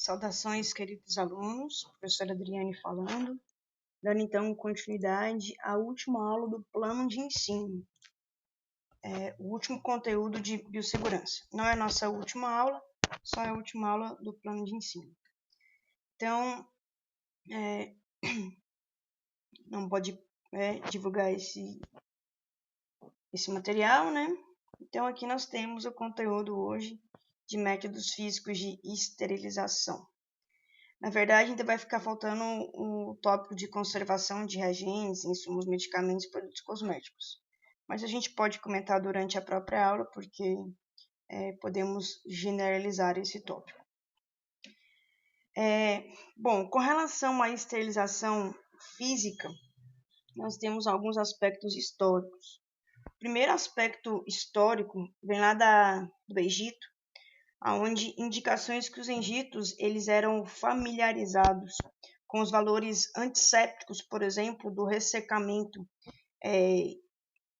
Saudações, queridos alunos, professora Adriane falando, dando então continuidade à última aula do plano de ensino, o último conteúdo de biossegurança. Não é a nossa última aula, só é a última aula do plano de ensino. Então, não pode divulgar esse material, né? Então, aqui nós temos o conteúdo hoje de métodos físicos de esterilização. Na verdade, ainda vai ficar faltando o tópico de conservação de reagentes, insumos, medicamentos e produtos cosméticos. Mas a gente pode comentar durante a própria aula, porque podemos generalizar esse tópico. Bom, com relação à esterilização física, nós temos alguns aspectos históricos. O primeiro aspecto histórico vem lá do Egito, onde indicações que os egípcios eles eram familiarizados com os valores antissépticos, por exemplo, do ressecamento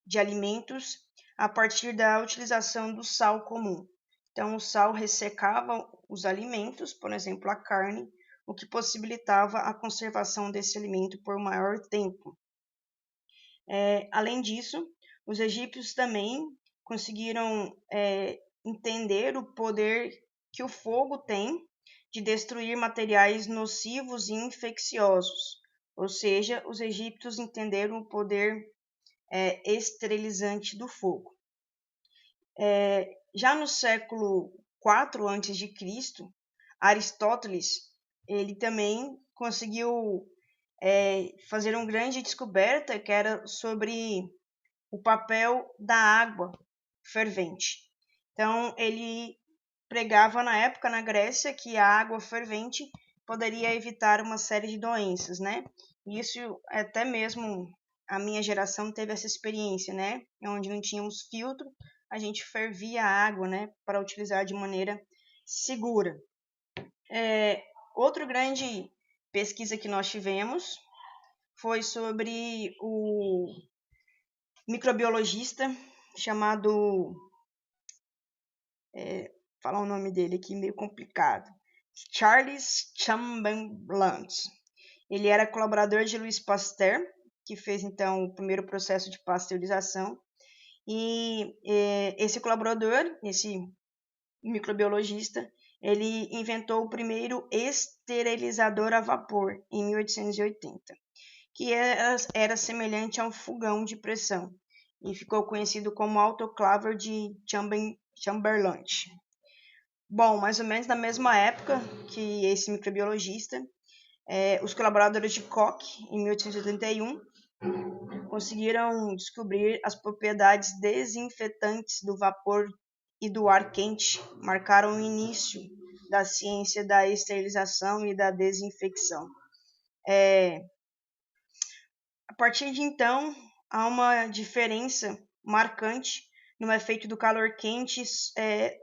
de alimentos a partir da utilização do sal comum. Então, o sal ressecava os alimentos, por exemplo, a carne, o que possibilitava a conservação desse alimento por maior tempo. Além disso, os egípcios também conseguiram entender o poder que o fogo tem de destruir materiais nocivos e infecciosos, ou seja, os egípcios entenderam o poder esterilizante do fogo. Já no século IV a.C., Aristóteles ele também conseguiu fazer uma grande descoberta que era sobre o papel da água fervente. Então, ele pregava na época na Grécia que a água fervente poderia evitar uma série de doenças, né? Isso até mesmo a minha geração teve essa experiência, né? Onde não tínhamos filtro, a gente fervia a água, né? Para utilizar de maneira segura. Outra grande pesquisa que nós tivemos foi sobre o microbiologista chamado, falar o nome dele aqui meio complicado, Charles Chamberlain. Ele era colaborador de Louis Pasteur, que fez então o primeiro processo de pasteurização, e esse colaborador, esse microbiologista, ele inventou o primeiro esterilizador a vapor em 1880, que era semelhante a um fogão de pressão, e ficou conhecido como autoclaver de Chamberlain. Bom, mais ou menos na mesma época que esse microbiologista, os colaboradores de Koch, em 1881, conseguiram descobrir as propriedades desinfetantes do vapor e do ar quente, marcaram o início da ciência da esterilização e da desinfecção. A partir de então, há uma diferença marcante no efeito do calor quente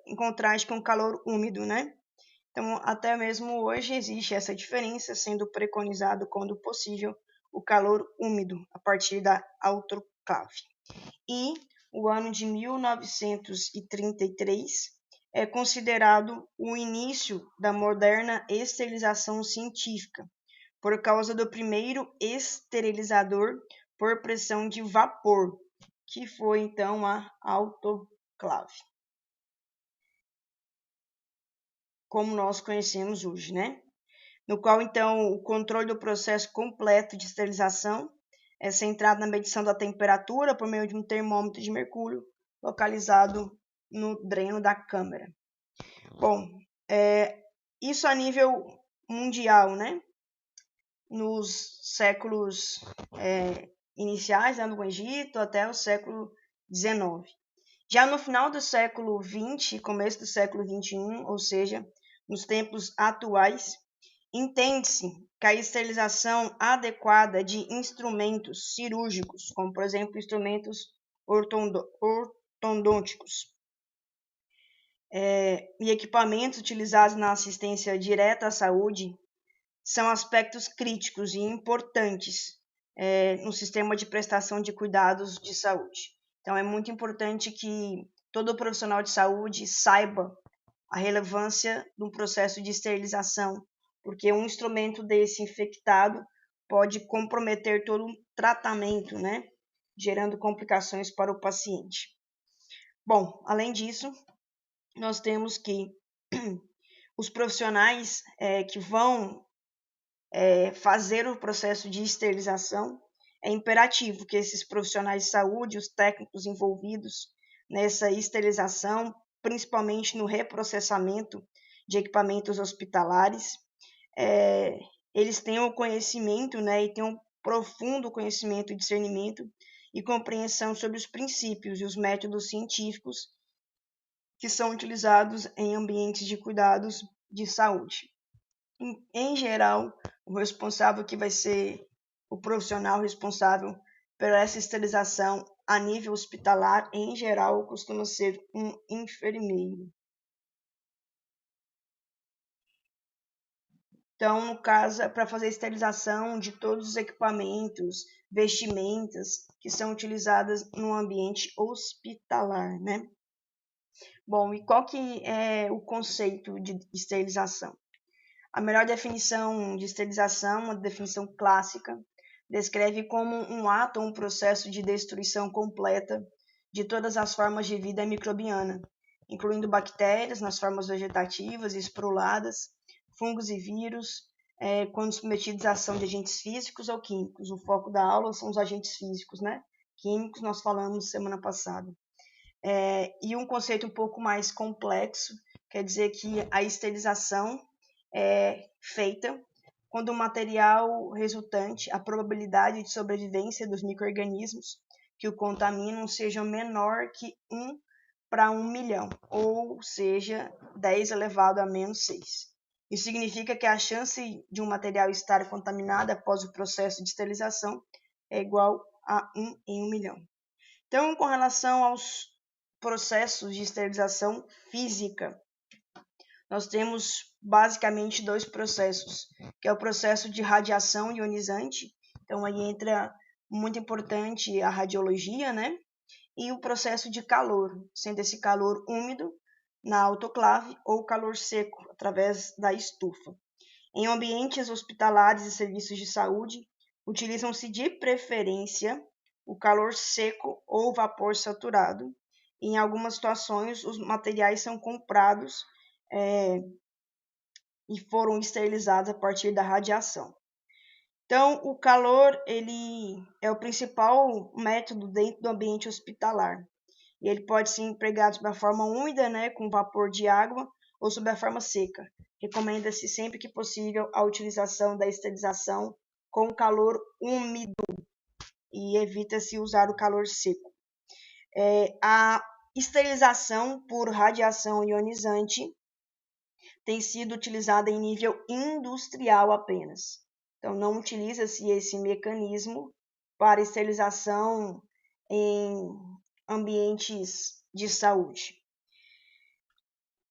em contraste com o calor úmido, né? Então, até mesmo hoje existe essa diferença, sendo preconizado, quando possível, o calor úmido a partir da autoclave. E o ano de 1933 é considerado o início da moderna esterilização científica, por causa do primeiro esterilizador por pressão de vapor, que foi então a autoclave, como nós conhecemos hoje, né? No qual então o controle do processo completo de esterilização é centrado na medição da temperatura por meio de um termômetro de mercúrio localizado no dreno da câmara. Bom, isso a nível mundial, né? Nos séculos iniciais, né, no Egito, até o século XIX. Já no final do século XX, começo do século XXI, ou seja, nos tempos atuais, entende-se que a esterilização adequada de instrumentos cirúrgicos, como, por exemplo, instrumentos ortodônticos, e equipamentos utilizados na assistência direta à saúde, são aspectos críticos e importantes no sistema de prestação de cuidados de saúde. Então, é muito importante que todo profissional de saúde saiba a relevância de um processo de esterilização, porque um instrumento desse infectado pode comprometer todo um tratamento, né, gerando complicações para o paciente. Bom, além disso, nós temos que os profissionais que vão fazer o processo de esterilização, é imperativo que esses profissionais de saúde, os técnicos envolvidos nessa esterilização, principalmente no reprocessamento de equipamentos hospitalares, eles tenham conhecimento, né, e tenham profundo conhecimento, discernimento e compreensão sobre os princípios e os métodos científicos que são utilizados em ambientes de cuidados de saúde. Em geral, o responsável que vai ser o profissional responsável por essa esterilização a nível hospitalar, em geral, costuma ser um enfermeiro. Então, no caso, é para fazer a esterilização de todos os equipamentos, vestimentas que são utilizadas no ambiente hospitalar, né? Bom, e qual que é o conceito de esterilização? A melhor definição de esterilização, uma definição clássica, descreve como um ato ou um processo de destruição completa de todas as formas de vida microbiana, incluindo bactérias nas formas vegetativas e esporuladas, fungos e vírus, quando submetidos à ação de agentes físicos ou químicos. O foco da aula são os agentes físicos, né? Químicos nós falamos semana passada. E um conceito um pouco mais complexo, quer dizer que a esterilização é feita quando o material resultante, a probabilidade de sobrevivência dos micro-organismos que o contaminam seja menor que 1 para 1 milhão, ou seja, 10 elevado a menos 6. Isso significa que a chance de um material estar contaminado após o processo de esterilização é igual a 1 em 1 milhão. Então, com relação aos processos de esterilização física, nós temos basicamente dois processos, que é o processo de radiação ionizante, então aí entra muito importante a radiologia, né? E o processo de calor, sendo esse calor úmido na autoclave ou calor seco através da estufa. Em ambientes hospitalares e serviços de saúde, utilizam-se de preferência o calor seco ou vapor saturado. Em algumas situações, os materiais são comprados e foram esterilizados a partir da radiação. Então, o calor ele é o principal método dentro do ambiente hospitalar. E ele pode ser empregado sob a forma úmida, né, com vapor de água, ou sob a forma seca. Recomenda-se sempre que possível a utilização da esterilização com calor úmido e evita-se usar o calor seco. A esterilização por radiação ionizante tem sido utilizada em nível industrial apenas. Então, não utiliza-se esse mecanismo para esterilização em ambientes de saúde.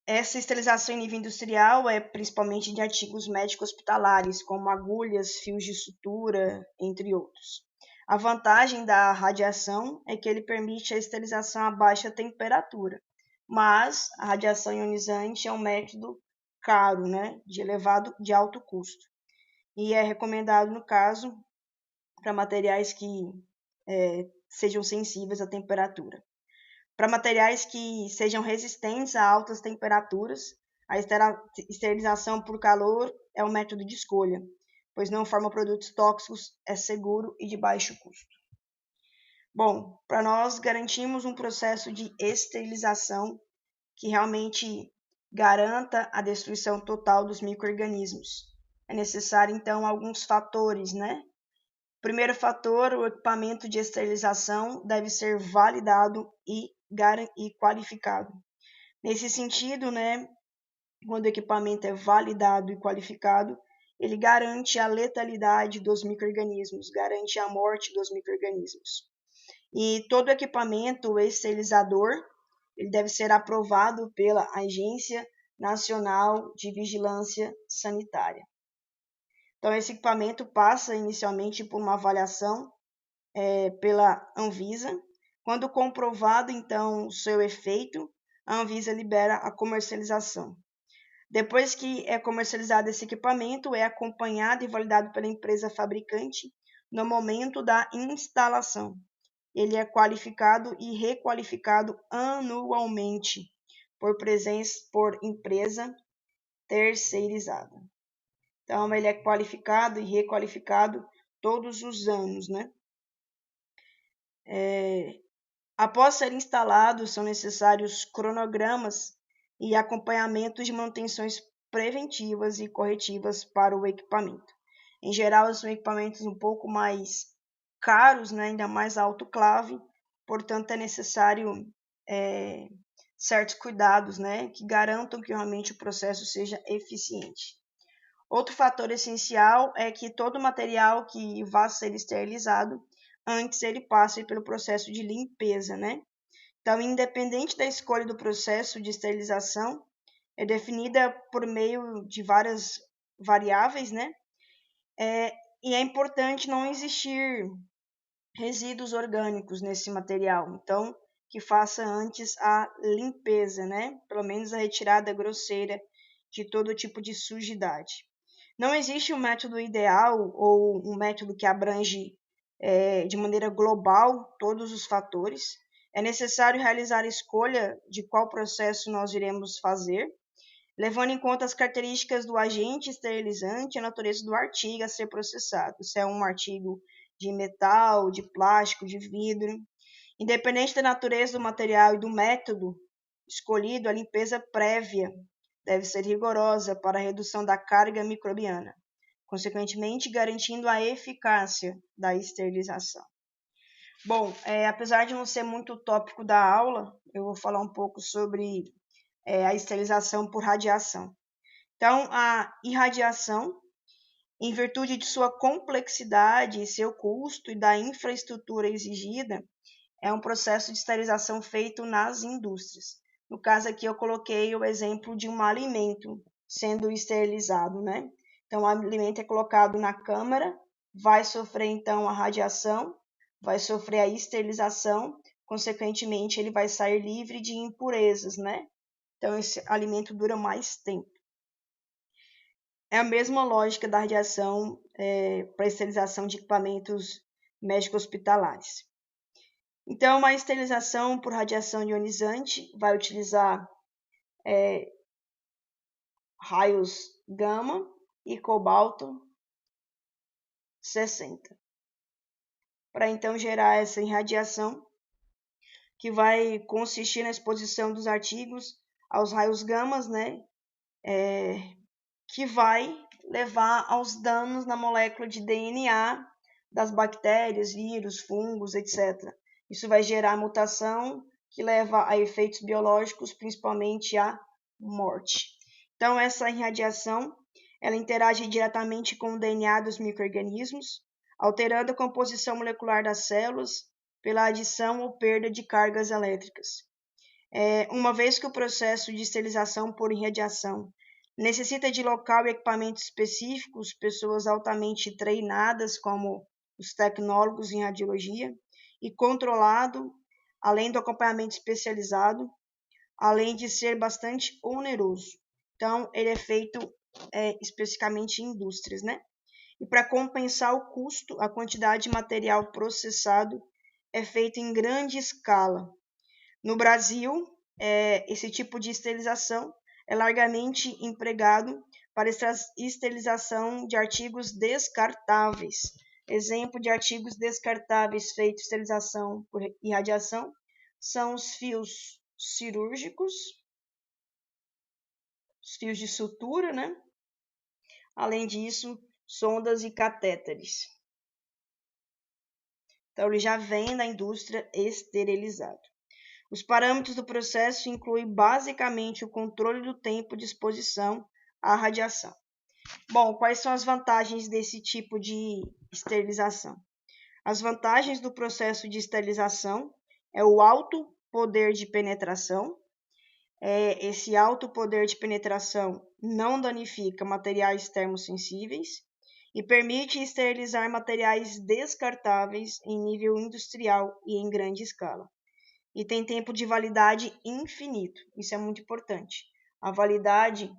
Essa esterilização em nível industrial é principalmente de artigos médicos hospitalares, como agulhas, fios de sutura, entre outros. A vantagem da radiação é que ele permite a esterilização a baixa temperatura, mas a radiação ionizante é um método caro, né, de alto custo. E é recomendado, no caso, para materiais que sejam sensíveis à temperatura. Para materiais que sejam resistentes a altas temperaturas, a esterilização por calor é um método de escolha, pois não forma produtos tóxicos, é seguro e de baixo custo. Bom, para nós garantirmos um processo de esterilização que realmente garanta a destruição total dos micro-organismos, é necessário, então, alguns fatores, né? Primeiro fator, o equipamento de esterilização deve ser validado e qualificado. Nesse sentido, né, quando o equipamento é validado e qualificado, ele garante a letalidade dos micro-organismos, garante a morte dos micro-organismos. E todo equipamento esterilizador, ele deve ser aprovado pela Agência Nacional de Vigilância Sanitária. Então, esse equipamento passa inicialmente por uma avaliação pela Anvisa. Quando comprovado, então, o seu efeito, a Anvisa libera a comercialização. Depois que é comercializado esse equipamento, é acompanhado e validado pela empresa fabricante no momento da instalação. Ele é qualificado e requalificado anualmente por empresa terceirizada. Então, ele é qualificado e requalificado todos os anos, né? Após ser instalado, são necessários cronogramas e acompanhamentos de manutenções preventivas e corretivas para o equipamento. Em geral, são equipamentos um pouco mais caros, né? Ainda mais autoclave, portanto, é necessário certos cuidados, né? Que garantam que realmente o processo seja eficiente. Outro fator essencial é que todo material que vá ser esterilizado, antes ele passe pelo processo de limpeza, né? Então, independente da escolha do processo de esterilização, é definida por meio de várias variáveis, né? E é importante não existir resíduos orgânicos nesse material. Então, que faça antes a limpeza, né? Pelo menos a retirada grosseira de todo tipo de sujidade. Não existe um método ideal ou um método que abrange de maneira global todos os fatores. É necessário realizar a escolha de qual processo nós iremos fazer, levando em conta as características do agente esterilizante e a natureza do artigo a ser processado. Se é um artigo de metal, de plástico, de vidro. Independente da natureza do material e do método escolhido, a limpeza prévia deve ser rigorosa para a redução da carga microbiana, consequentemente garantindo a eficácia da esterilização. Bom, apesar de não ser muito o tópico da aula, eu vou falar um pouco sobre a esterilização por radiação. Então, a irradiação, em virtude de sua complexidade, seu custo e da infraestrutura exigida, é um processo de esterilização feito nas indústrias. No caso aqui eu coloquei o exemplo de um alimento sendo esterilizado, né? Então o alimento é colocado na câmara, vai sofrer então a radiação, vai sofrer a esterilização, consequentemente ele vai sair livre de impurezas, né? Então esse alimento dura mais tempo. É a mesma lógica da radiação para a esterilização de equipamentos médico-hospitalares. Então, a esterilização por radiação ionizante vai utilizar raios gama e cobalto 60 para então gerar essa irradiação que vai consistir na exposição dos artigos aos raios gamas, né? Que vai levar aos danos na molécula de DNA das bactérias, vírus, fungos, etc. Isso vai gerar mutação que leva a efeitos biológicos, principalmente a morte. Então, essa irradiação, ela interage diretamente com o DNA dos micro-organismos, alterando a composição molecular das células pela adição ou perda de cargas elétricas. Uma vez que o processo de esterilização por irradiação necessita de local e equipamentos específicos, pessoas altamente treinadas, como os tecnólogos em radiologia, e controlado, além do acompanhamento especializado, além de ser bastante oneroso. Então, ele é feito especificamente em indústrias, né? E para compensar o custo, a quantidade de material processado é feita em grande escala. No Brasil, esse tipo de esterilização é largamente empregado para esterilização de artigos descartáveis. Exemplo de artigos descartáveis feitos esterilização por irradiação são os fios cirúrgicos, os fios de sutura, né? Além disso, sondas e catéteres. Então, ele já vem da indústria esterilizado. Os parâmetros do processo incluem basicamente o controle do tempo de exposição à radiação. Bom, quais são as vantagens desse tipo de esterilização? As vantagens do processo de esterilização é o alto poder de penetração. Esse alto poder de penetração não danifica materiais termosensíveis e permite esterilizar materiais descartáveis em nível industrial e em grande escala. e tem tempo de validade infinito. Isso é muito importante. A validade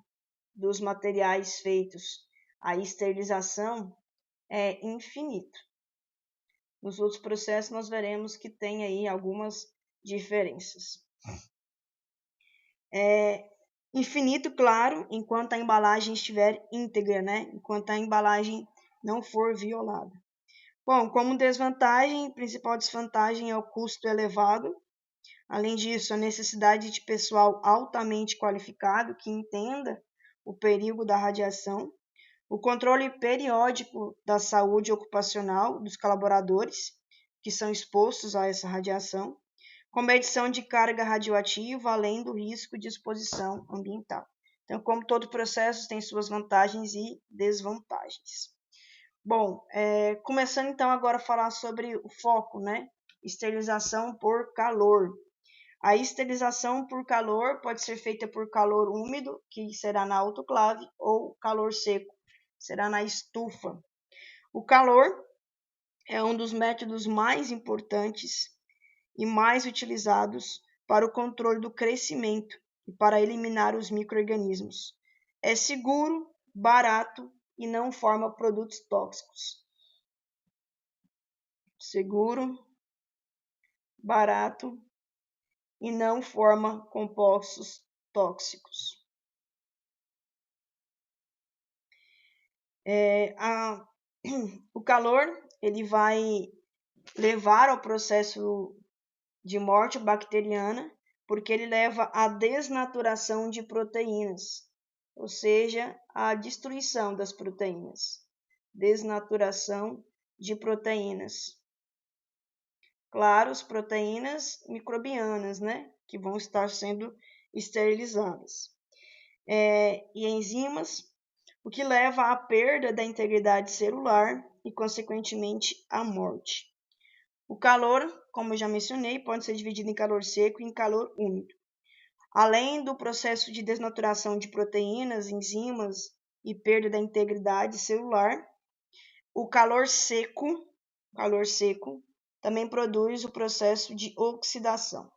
dos materiais feitos à esterilização é infinito. Nos outros processos nós veremos que tem aí algumas diferenças. Infinito, claro, enquanto a embalagem estiver íntegra, né? Enquanto a embalagem não for violada. Bom, como desvantagem, principal desvantagem é o custo elevado. Além disso, a necessidade de pessoal altamente qualificado que entenda o perigo da radiação, o controle periódico da saúde ocupacional dos colaboradores que são expostos a essa radiação, com medição de carga radioativa, além do risco de exposição ambiental. Então, como todo processo, tem suas vantagens e desvantagens. Bom, começando então agora a falar sobre o foco, né? Esterilização por calor. A esterilização por calor pode ser feita por calor úmido, que será na autoclave, ou calor seco, será na estufa. O calor é um dos métodos mais importantes e mais utilizados para o controle do crescimento e para eliminar os micro-organismos. É seguro, barato e não forma produtos tóxicos. Seguro, barato e não forma compostos tóxicos. O calor ele vai levar ao processo de morte bacteriana, porque ele leva à desnaturação de proteínas, ou seja, à destruição das proteínas. Desnaturação de proteínas. Claro, as proteínas microbianas, né, que vão estar sendo esterilizadas. E enzimas, o que leva à perda da integridade celular e, consequentemente, à morte. O calor, como eu já mencionei, pode ser dividido em calor seco e em calor úmido. Além do processo de desnaturação de proteínas, enzimas e perda da integridade celular, o calor seco também produz o processo de oxidação,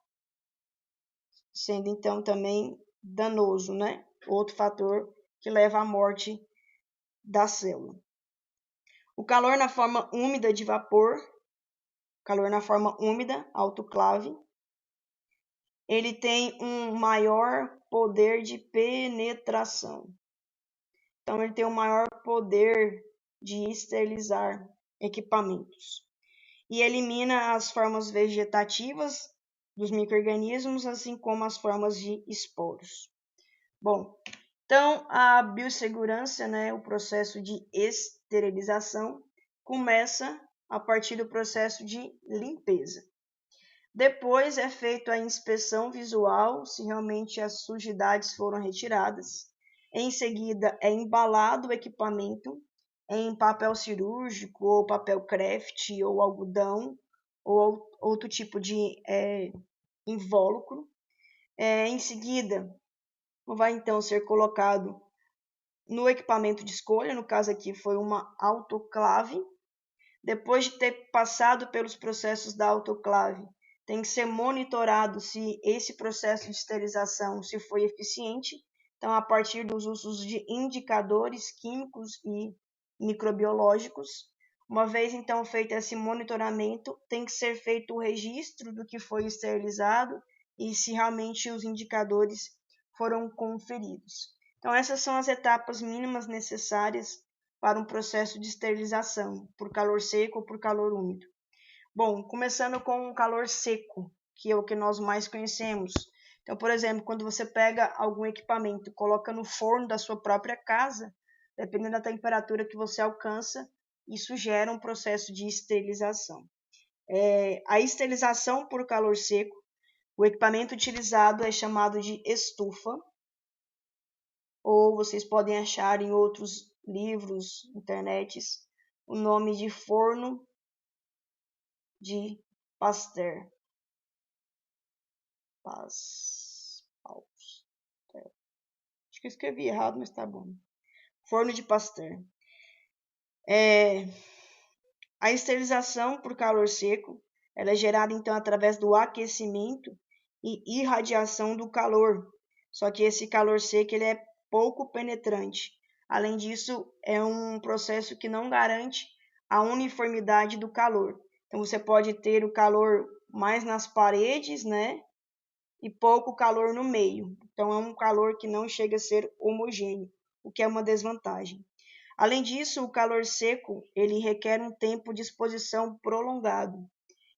sendo então também danoso, né? Outro fator que leva à morte da célula. O calor na forma úmida de vapor, calor na forma úmida, autoclave, ele tem um maior poder de penetração. Então, ele tem um maior poder de esterilizar equipamentos. E elimina as formas vegetativas dos micro-organismos, assim como as formas de esporos. Bom, então a biossegurança, né, o processo de esterilização, começa a partir do processo de limpeza. Depois é feita a inspeção visual, se realmente as sujidades foram retiradas. Em seguida, é embalado o equipamento em papel cirúrgico, ou papel craft, ou algodão, ou outro tipo de invólucro. Em seguida, vai então ser colocado no equipamento de escolha, no caso aqui foi uma autoclave. Depois de ter passado pelos processos da autoclave, tem que ser monitorado se esse processo de esterilização se foi eficiente. Então, a partir dos usos de indicadores químicos e microbiológicos, uma vez então feito esse monitoramento, tem que ser feito o registro do que foi esterilizado e se realmente os indicadores foram conferidos. Então, essas são as etapas mínimas necessárias para um processo de esterilização, por calor seco ou por calor úmido. Bom, começando com o calor seco, que é o que nós mais conhecemos. Então, por exemplo, quando você pega algum equipamento e coloca no forno da sua própria casa, dependendo da temperatura que você alcança, isso gera um processo de esterilização. A esterilização por calor seco, o equipamento utilizado é chamado de estufa, ou vocês podem achar em outros livros, internets, o nome de forno de Pasteur. Acho que eu escrevi errado, mas tá bom. Forno de Pasteur. A esterilização por calor seco Ela é gerada, então, através do aquecimento e irradiação do calor. Só que esse calor seco ele é pouco penetrante. Além disso, é um processo que não garante a uniformidade do calor. Então, você pode ter o calor mais nas paredes, né? E pouco calor no meio. Então, é um calor que não chega a ser homogêneo, o que é uma desvantagem. Além disso, o calor seco ele requer um tempo de exposição prolongado.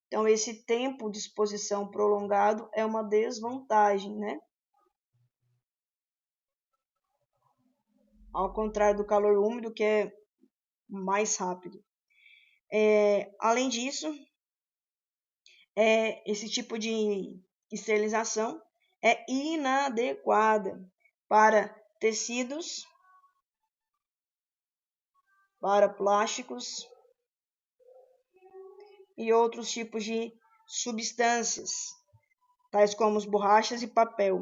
Então, esse tempo de exposição prolongado é uma desvantagem, né? Ao contrário do calor úmido, que é mais rápido. Além disso, esse tipo de esterilização é inadequada para tecidos, para plásticos e outros tipos de substâncias, tais como as borrachas e papel.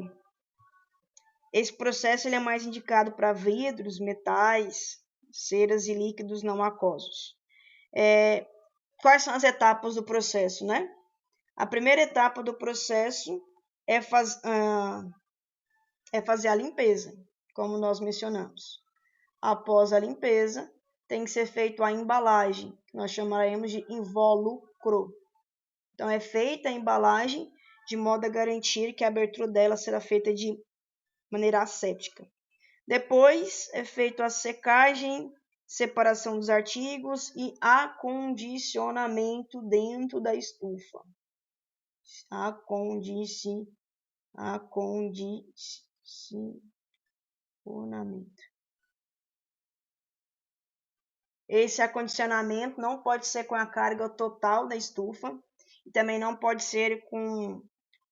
Esse processo ele é mais indicado para vidros, metais, ceras e líquidos não aquosos. Quais são as etapas do processo, né? A primeira etapa do processo é fazer a limpeza, como nós mencionamos. Após a limpeza, tem que ser feita a embalagem, que nós chamaremos de invólucro. Então, é feita a embalagem de modo a garantir que a abertura dela será feita de maneira asséptica. Depois, é feita a secagem, separação dos artigos e acondicionamento dentro da estufa. Acondicionamento. Esse acondicionamento não pode ser com a carga total da estufa e também não pode ser com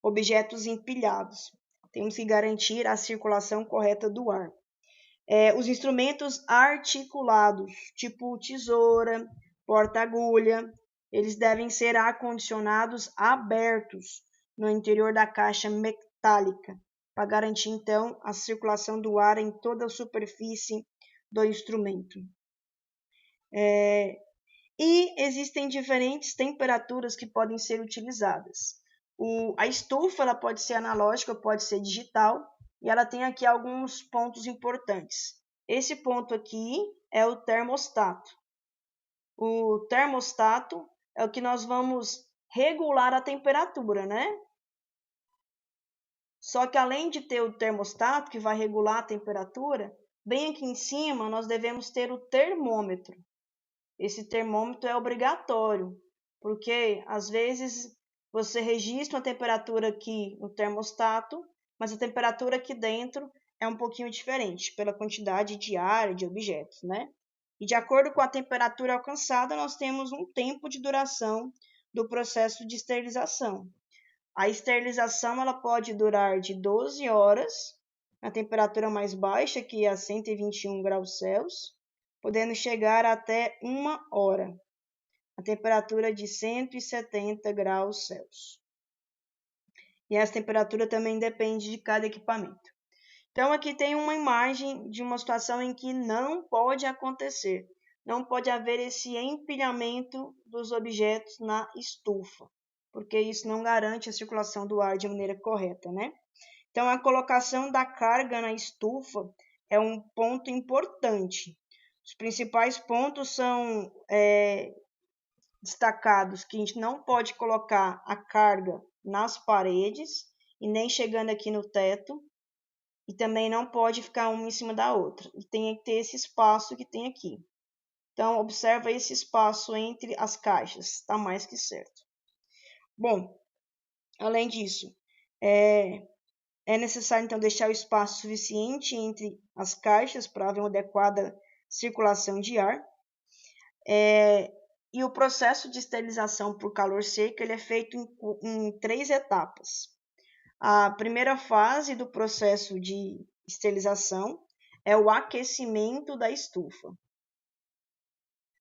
objetos empilhados. Temos que garantir a circulação correta do ar. Os instrumentos articulados, tipo tesoura, porta-agulha, eles devem ser acondicionados abertos no interior da caixa metálica, para garantir, então, a circulação do ar em toda a superfície do instrumento. E existem diferentes temperaturas que podem ser utilizadas. A estufa ela pode ser analógica, pode ser digital, e ela tem aqui alguns pontos importantes. Esse ponto aqui é o termostato. O termostato é o que nós vamos regular a temperatura, né? Só que além de ter o termostato, que vai regular a temperatura, bem aqui em cima nós devemos ter o termômetro. Esse termômetro é obrigatório, porque às vezes você registra uma temperatura aqui no termostato, mas a temperatura aqui dentro é um pouquinho diferente, pela quantidade de ar e de objetos, né? E de acordo com a temperatura alcançada, nós temos um tempo de duração do processo de esterilização. A esterilização ela pode durar de 12 horas, na temperatura mais baixa, que é a 121 graus Celsius, podendo chegar até 1 hora, a temperatura de 170 graus Celsius. E essa temperatura também depende de cada equipamento. Então, aqui tem uma imagem de uma situação em que não pode acontecer. Não pode haver esse empilhamento dos objetos na estufa, porque isso não garante a circulação do ar de maneira correta, né? Então, a colocação da carga na estufa é um ponto importante. Os principais pontos são destacados que a gente não pode colocar a carga nas paredes e nem chegando aqui no teto, e também não pode ficar uma em cima da outra. E tem que ter esse espaço que tem aqui. Então, observa esse espaço entre as caixas, está mais que certo. Bom, além disso, é necessário, então, deixar o espaço suficiente entre as caixas para haver uma adequada circulação de ar. E o processo de esterilização por calor seco ele é feito em 3 etapas. A primeira fase do processo de esterilização é o aquecimento da estufa.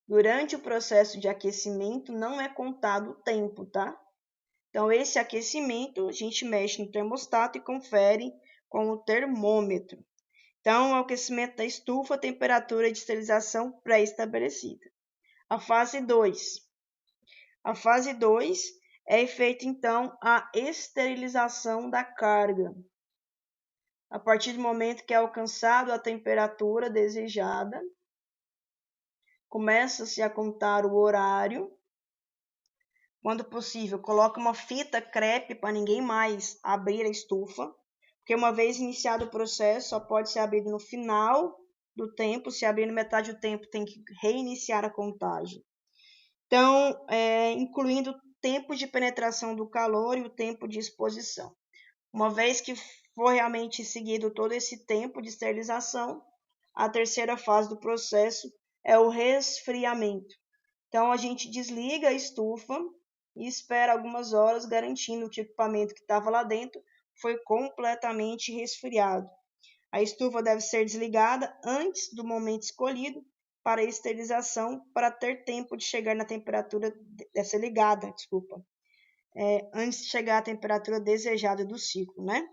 Durante o processo de aquecimento não é contado o tempo, tá? Então, esse aquecimento, a gente mexe no termostato e confere com o termômetro. Então, o aquecimento da estufa, a temperatura de esterilização pré-estabelecida. A fase 2. A fase 2 é feita então a esterilização da carga. A partir do momento que é alcançado a temperatura desejada, começa-se a contar o horário. Quando possível, coloca uma fita crepe para ninguém mais abrir a estufa, porque uma vez iniciado o processo, só pode ser abrido no final do tempo. Se abrir na metade do tempo, tem que reiniciar a contagem. Então, incluindo o tempo de penetração do calor e o tempo de exposição. Uma vez que for realmente seguido todo esse tempo de esterilização, a terceira fase do processo é o resfriamento. Então, a gente desliga a estufa e espera algumas horas, garantindo que o equipamento que estava lá dentro foi completamente resfriado. A estufa deve ser desligada antes do momento escolhido para a esterilização, para ter tempo de chegar na temperatura, deve ser ligada, antes de chegar à temperatura desejada do ciclo, né?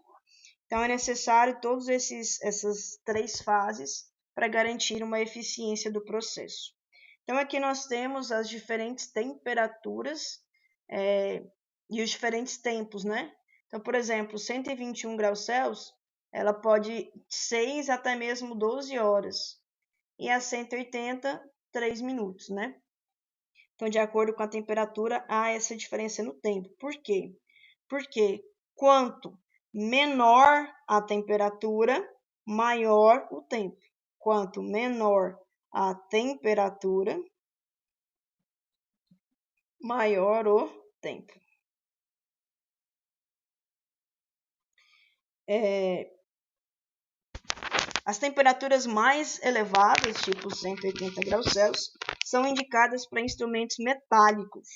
Então, é necessário todas essas 3 fases para garantir uma eficiência do processo. Então, aqui nós temos as diferentes temperaturas e os diferentes tempos, né? Então, por exemplo, 121 graus Celsius, ela pode 6 até mesmo 12 horas. E a 180, 3 minutos, né? Então, de acordo com a temperatura, há essa diferença no tempo. Por quê? Porque quanto menor a temperatura, maior o tempo. Quanto menor a temperatura, maior o tempo. As temperaturas mais elevadas, tipo 180 graus Celsius, são indicadas para instrumentos metálicos.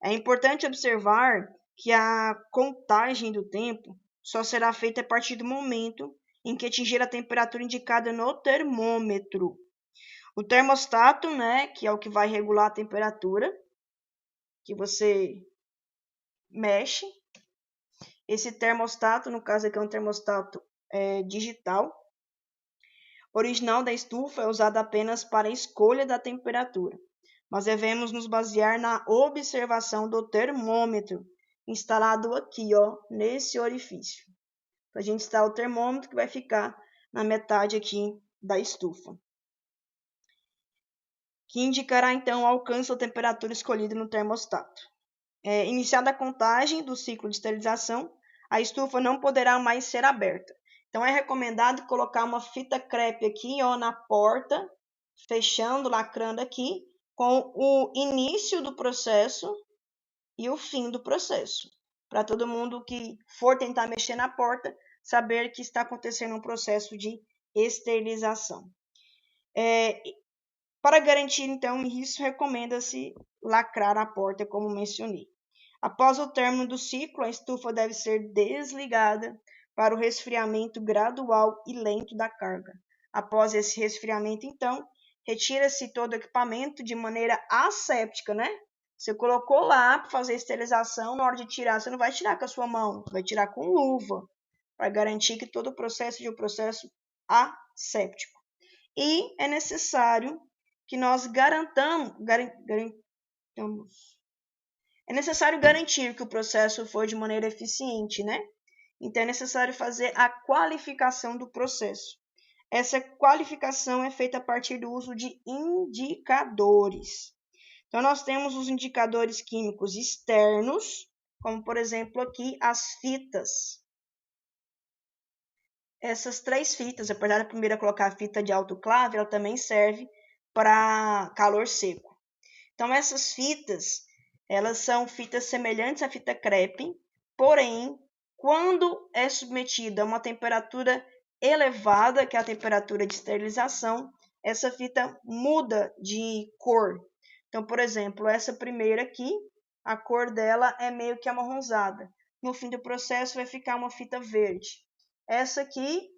É importante observar que a contagem do tempo só será feita a partir do momento em que atingir a temperatura indicada no termômetro. O termostato, né, que é o que vai regular a temperatura que você mexe. Esse termostato, no caso aqui é um termostato digital. O original da estufa é usado apenas para a escolha da temperatura, mas devemos nos basear na observação do termômetro instalado aqui, nesse orifício. A gente instala o termômetro que vai ficar na metade aqui da estufa, que indicará então o alcance da temperatura escolhida no termostato. Iniciada a contagem do ciclo de esterilização, a estufa não poderá mais ser aberta. Então, é recomendado colocar uma fita crepe aqui, na porta, fechando, lacrando aqui, com o início do processo e o fim do processo, para todo mundo que for tentar mexer na porta saber que está acontecendo um processo de esterilização. Para garantir, então, isso, recomenda-se lacrar a porta, como mencionei. Após o término do ciclo, a estufa deve ser desligada para o resfriamento gradual e lento da carga. Após esse resfriamento, então, retira-se todo o equipamento de maneira asséptica, né? Você colocou lá para fazer a esterilização, na hora de tirar, você não vai tirar com a sua mão, você vai tirar com luva, para garantir que todo o processo seja um processo asséptico. E é necessário que nós é necessário garantir que o processo foi de maneira eficiente, né? Então, é necessário fazer a qualificação do processo. Essa qualificação é feita a partir do uso de indicadores. Então, nós temos os indicadores químicos externos, como, por exemplo, aqui as fitas. Essas 3 fitas, apesar da primeira colocar a fita de autoclave, ela também serve para calor seco. Então, essas fitas, elas são fitas semelhantes à fita crepe, porém, quando é submetida a uma temperatura elevada, que é a temperatura de esterilização, essa fita muda de cor. Então, por exemplo, essa primeira aqui, a cor dela é meio que amarronzada. No fim do processo vai ficar uma fita verde. Essa aqui,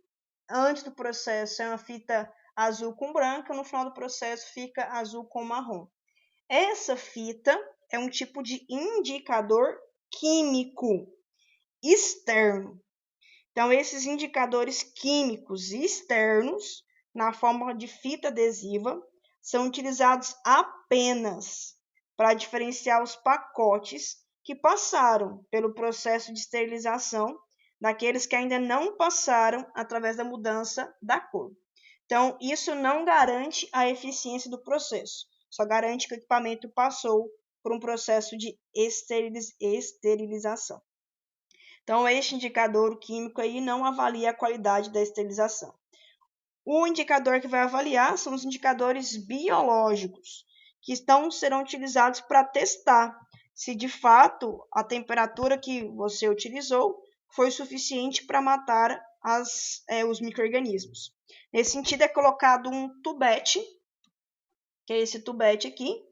antes do processo, é uma fita azul com branca, no final do processo fica azul com marrom. Essa fita é um tipo de indicador químico externo. Então, esses indicadores químicos externos, na forma de fita adesiva, são utilizados apenas para diferenciar os pacotes que passaram pelo processo de esterilização, daqueles que ainda não passaram através da mudança da cor. Então, isso não garante a eficiência do processo, só garante que o equipamento passou por um processo de esterilização. Então, este indicador químico aí não avalia a qualidade da esterilização. O indicador que vai avaliar são os indicadores biológicos, que serão utilizados para testar se de fato a temperatura que você utilizou foi suficiente para matar os micro-organismos. Nesse sentido, é colocado um tubete, que é esse tubete aqui,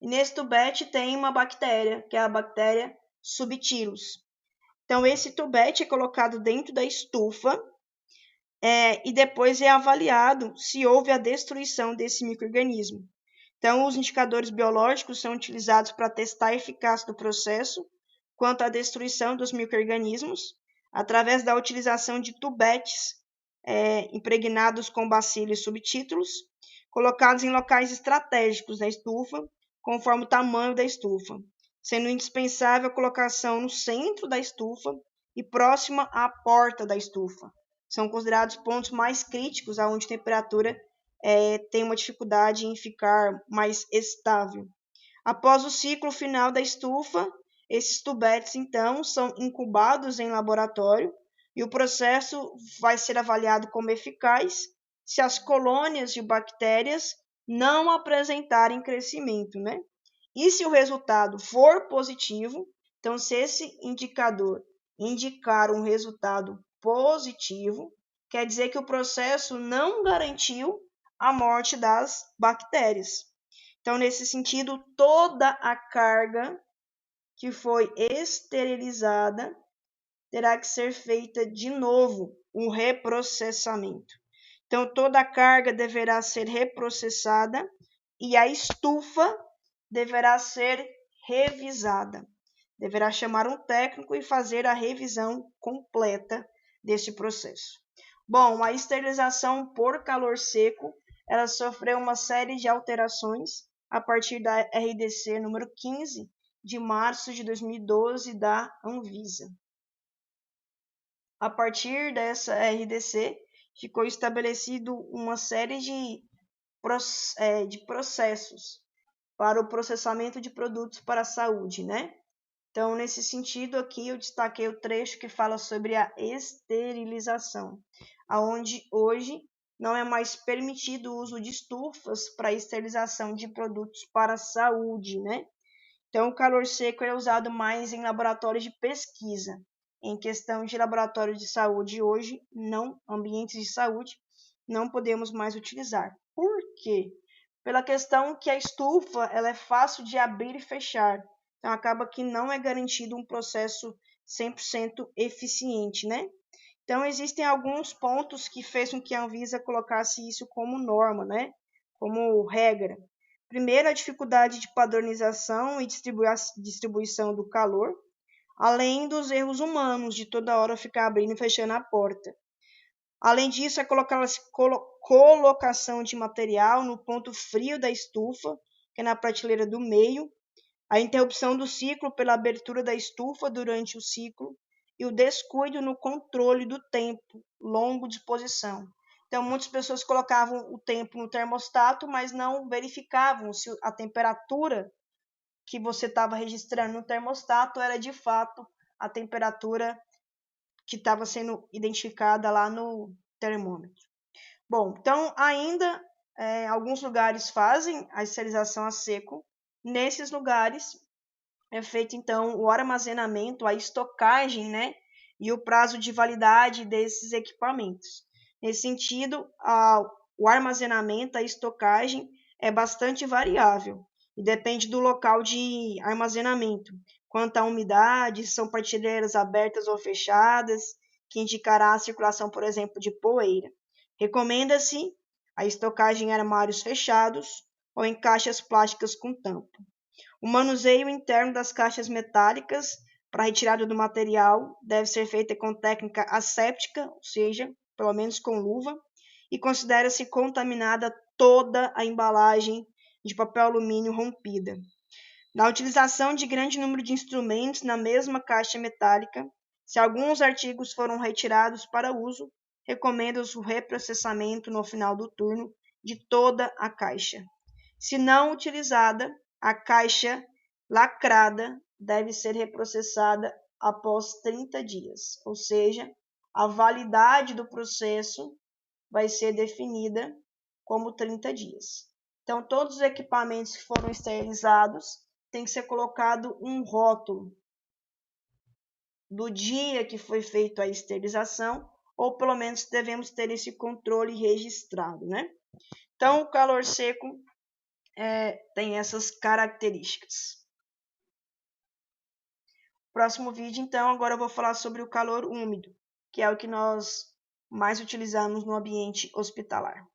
e nesse tubete tem uma bactéria, que é a bactéria Subtilis. Então, esse tubete é colocado dentro da estufa e depois é avaliado se houve a destruição desse micro-organismo. Então, os indicadores biológicos são utilizados para testar a eficácia do processo quanto à destruição dos micro-organismos, através da utilização de tubetes impregnados com bacilos subtítulos, colocados em locais estratégicos da estufa, conforme o tamanho da estufa, sendo indispensável a colocação no centro da estufa e próxima à porta da estufa. São considerados pontos mais críticos, onde a temperatura tem uma dificuldade em ficar mais estável. Após o ciclo final da estufa, esses tubetes, então, são incubados em laboratório e o processo vai ser avaliado como eficaz se as colônias de bactérias não apresentarem crescimento, né? E se o resultado for positivo, então, se esse indicador indicar um resultado positivo, quer dizer que o processo não garantiu a morte das bactérias. Então, nesse sentido, toda a carga que foi esterilizada terá que ser feita de novo um reprocessamento. Então, toda a carga deverá ser reprocessada e a estufa deverá ser revisada. Deverá chamar um técnico e fazer a revisão completa desse processo. Bom, a esterilização por calor seco, ela sofreu uma série de alterações a partir da RDC número 15, de março de 2012, da Anvisa. A partir dessa RDC, ficou estabelecido uma série de processos para o processamento de produtos para a saúde, né? Então, nesse sentido aqui, eu destaquei o trecho que fala sobre a esterilização, aonde hoje não é mais permitido o uso de estufas para esterilização de produtos para a saúde, né? Então, o calor seco é usado mais em laboratórios de pesquisa. Em questão de laboratório de saúde hoje, não, ambientes de saúde, não podemos mais utilizar. Por quê? Pela questão que a estufa ela é fácil de abrir e fechar. Então, acaba que não é garantido um processo 100% eficiente, né? Então, existem alguns pontos que fez com que a Anvisa colocasse isso como norma, né? Como regra. Primeiro, a dificuldade de padronização e distribuição do calor, além dos erros humanos de toda hora ficar abrindo e fechando a porta. Além disso, a colocação de material no ponto frio da estufa, que é na prateleira do meio, a interrupção do ciclo pela abertura da estufa durante o ciclo e o descuido no controle do tempo longo de exposição. Então, muitas pessoas colocavam o tempo no termostato, mas não verificavam se a temperatura que você estava registrando no termostato era de fato a temperatura que estava sendo identificada lá no termômetro. Bom, então ainda alguns lugares fazem a esterilização a seco. Nesses lugares é feito então o armazenamento, a estocagem, né, e o prazo de validade desses equipamentos. Nesse sentido, o armazenamento, a estocagem é bastante variável e depende do local de armazenamento. Quanto à umidade, são prateleiras abertas ou fechadas, que indicará a circulação, por exemplo, de poeira. Recomenda-se a estocagem em armários fechados ou em caixas plásticas com tampa. O manuseio interno das caixas metálicas para retirada do material deve ser feita com técnica asséptica, ou seja, pelo menos com luva, e considera-se contaminada toda a embalagem de papel alumínio rompida. Na utilização de grande número de instrumentos na mesma caixa metálica, se alguns artigos foram retirados para uso, recomenda-se o reprocessamento no final do turno de toda a caixa. Se não utilizada, a caixa lacrada deve ser reprocessada após 30 dias, ou seja, a validade do processo vai ser definida como 30 dias. Então, todos os equipamentos que foram esterilizados tem que ser colocado um rótulo do dia que foi feita a esterilização, ou pelo menos devemos ter esse controle registrado, né? Então, o calor seco tem essas características. Próximo vídeo, então, agora eu vou falar sobre o calor úmido, que é o que nós mais utilizamos no ambiente hospitalar.